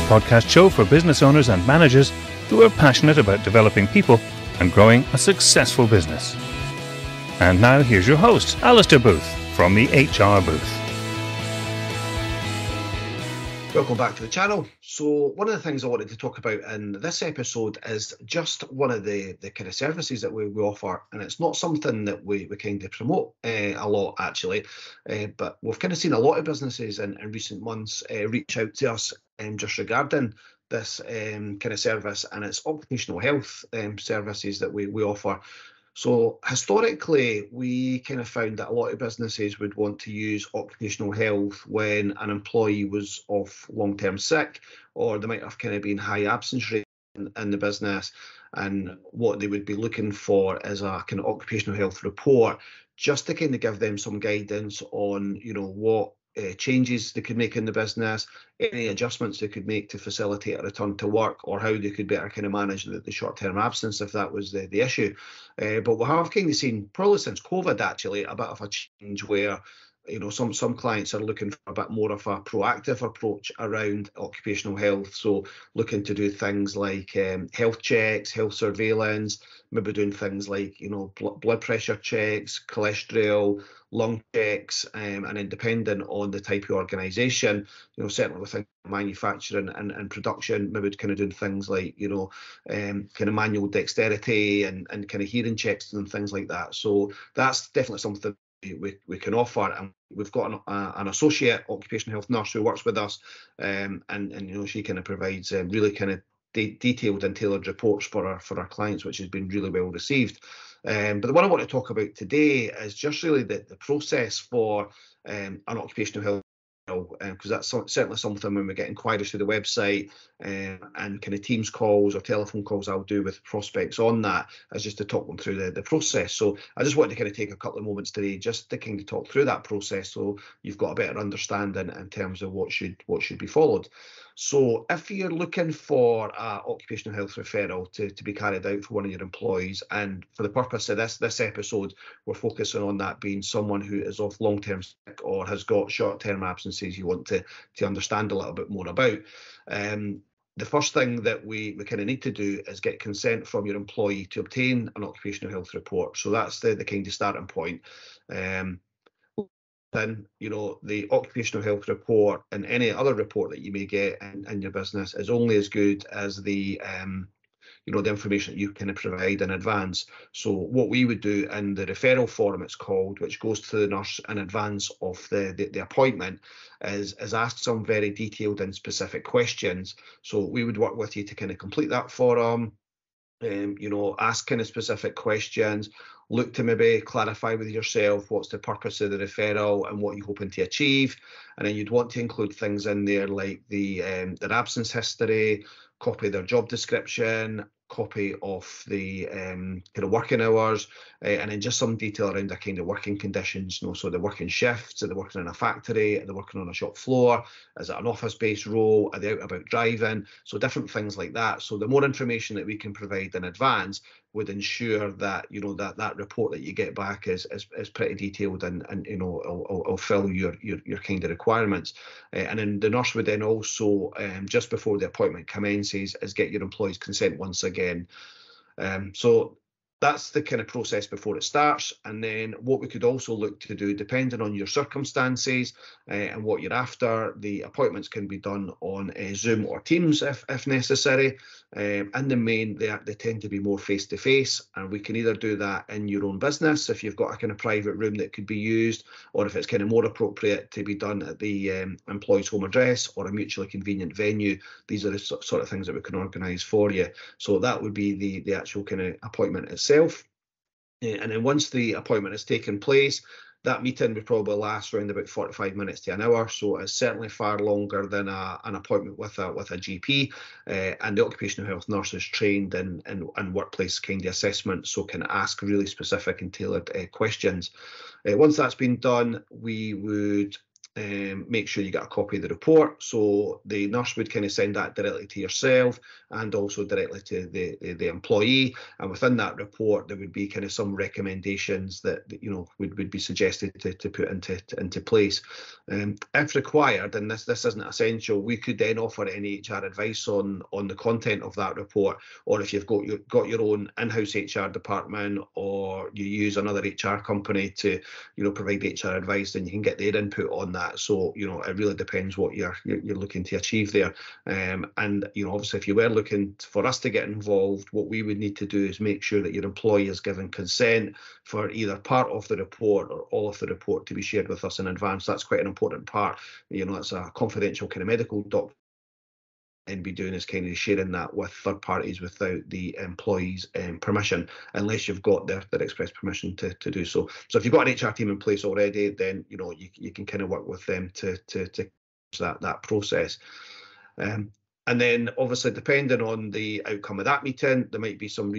podcast show for business owners and managers who are passionate about developing people and growing a successful business. And now here's your host, Alistair Booth, from the HR Booth. Welcome back to the channel. So one of the things I wanted to talk about in this episode is just one of the kind of services that we offer, and it's not something that we kind of promote a lot actually, but we've kind of seen a lot of businesses in recent months reach out to us just regarding this kind of service, and it's occupational health services that we offer. So historically, we kind of found that a lot of businesses would want to use occupational health when an employee was off long-term sick, or they might have kind of been high absence rate in the business. And what they would be looking for is a kind of occupational health report, just to kind of give them some guidance on, you know, what changes they could make in the business, any adjustments they could make to facilitate a return to work, or how they could better kind of manage the short-term absence if that was the issue. But we have kind of seen, probably since COVID actually, a bit of a change where, you know, some clients are looking for a bit more of a proactive approach around occupational health. So looking to do things like health checks, health surveillance, maybe doing things like, you know, blood pressure checks, cholesterol, lung checks, and then depending on the type of organisation, you know, certainly within manufacturing and production, maybe kind of doing things like, you know, kind of manual dexterity and kind of hearing checks and things like that. So that's definitely something we can offer, and we've got an associate occupational health nurse who works with us, and you know, she kind of provides really kind of detailed and tailored reports for our clients, which has been really well received. But the one I want to talk about today is just really the process for an occupational health, because that's certainly something when we get inquiries through the website and kind of Teams calls or telephone calls I'll do with prospects on that, is just to talk them through the process. So I just wanted to kind of take a couple of moments today just to kind of talk through that process, so you've got a better understanding in terms of what should be followed. So if you're looking for an occupational health referral to be carried out for one of your employees, and for the purpose of this episode, we're focusing on that being someone who is off long-term sick or has got short-term absences you want to understand a little bit more about. The first thing that we kind of need to do is get consent from your employee to obtain an occupational health report. So that's the kind of starting point. Then, you know, the occupational health report and any other report that you may get in your business is only as good as the you know, the information that you kind of provide in advance. So what we would do in the referral form, it's called, which goes to the nurse in advance of the appointment, is ask some very detailed and specific questions. So we would work with you to kind of complete that form, you know, ask kind of specific questions, look to maybe clarify with yourself what's the purpose of the referral and what you're hoping to achieve. And then you'd want to include things in there like their absence history, copy of their job description, copy of the kind of working hours, and then just some detail around their kind of working conditions. You know, so they're working shifts, are they working in a factory, are they working on a shop floor, is it an office-based role, are they out about driving? So different things like that. So the more information that we can provide in advance would ensure that, you know, that report that you get back is pretty detailed and you know, will fill your kind of requirements. And then the nurse would then also, just before the appointment commences, is get your employee's consent once again. So that's the kind of process before it starts. And then what we could also look to do, depending on your circumstances and what you're after, the appointments can be done on Zoom or Teams if necessary. In the main, they tend to be more face-to-face, and we can either do that in your own business if you've got a kind of private room that could be used, or if it's kind of more appropriate to be done at the employee's home address or a mutually convenient venue. These are the sort of things that we can organise for you. So that would be the actual kind of appointment itself. And then once the appointment has taken place, that meeting would probably last around about 45 minutes to an hour, so it's certainly far longer than an appointment with a GP. And the occupational health nurse is trained in workplace kind of assessment, so can ask really specific and tailored questions. Once that's been done, we would make sure you get a copy of the report. So the nurse would kind of send that directly to yourself and also directly to the employee. And within that report, there would be kind of some recommendations that would be suggested to put into place. If required, and this isn't essential, we could then offer any HR advice on the content of that report, or if you've got your own in-house HR department, or you use another HR company to provide HR advice, then you can get their input on that. So it really depends what you're looking to achieve there. And obviously, if you were looking for us to get involved, what we would need to do is make sure that your employee is given consent for either part of the report or all of the report to be shared with us in advance. That's quite an important part. It's a confidential kind of medical document, and be doing is kind of sharing that with third parties without the employee's permission, unless you've got their express permission to do so. So if you've got an HR team in place already, then you can kind of work with them to that process. And then obviously, depending on the outcome of that meeting, there might be some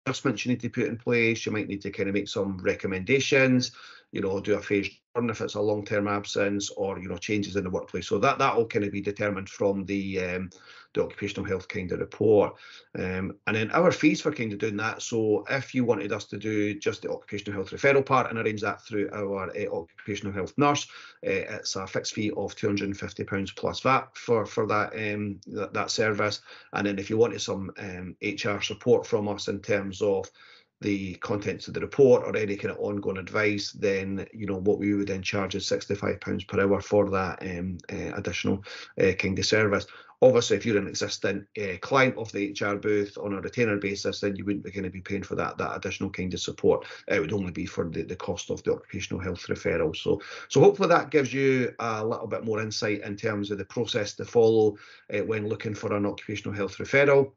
adjustments you need to put in place. You might need to kind of make some recommendations, do a phased return if it's a long-term absence, or changes in the workplace. So that will kind of be determined from the occupational health kind of report. And then our fees for kind of doing that. So if you wanted us to do just the occupational health referral part and arrange that through our occupational health nurse, it's a fixed fee of £250 plus VAT for that service. And then if you wanted some HR support from us in terms of the contents of the report or any kind of ongoing advice, then what we would then charge is £65 per hour for that additional kind of service. Obviously, if you're an existing client of the HR booth on a retainer basis, then you wouldn't be going to be paying for that additional kind of support. It would only be for the cost of the occupational health referral. So hopefully that gives you a little bit more insight in terms of the process to follow when looking for an occupational health referral.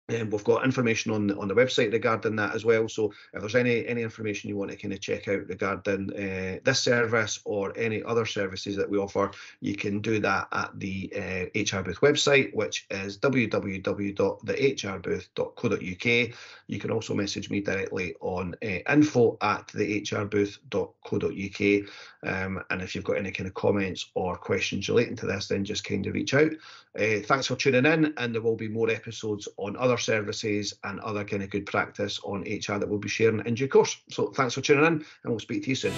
We've got information on the website regarding that as well. So if there's any information you want to kind of check out regarding this service or any other services that we offer, you can do that at the HR Booth website, which is www.thehrbooth.co.uk. You can also message me directly on info@thehrbooth.co.uk. And if you've got any kind of comments or questions relating to this, then just kind of reach out. Thanks for tuning in, and there will be more episodes on other services and other kind of good practice on HR that we'll be sharing in due course. So thanks for tuning in, and we'll speak to you soon.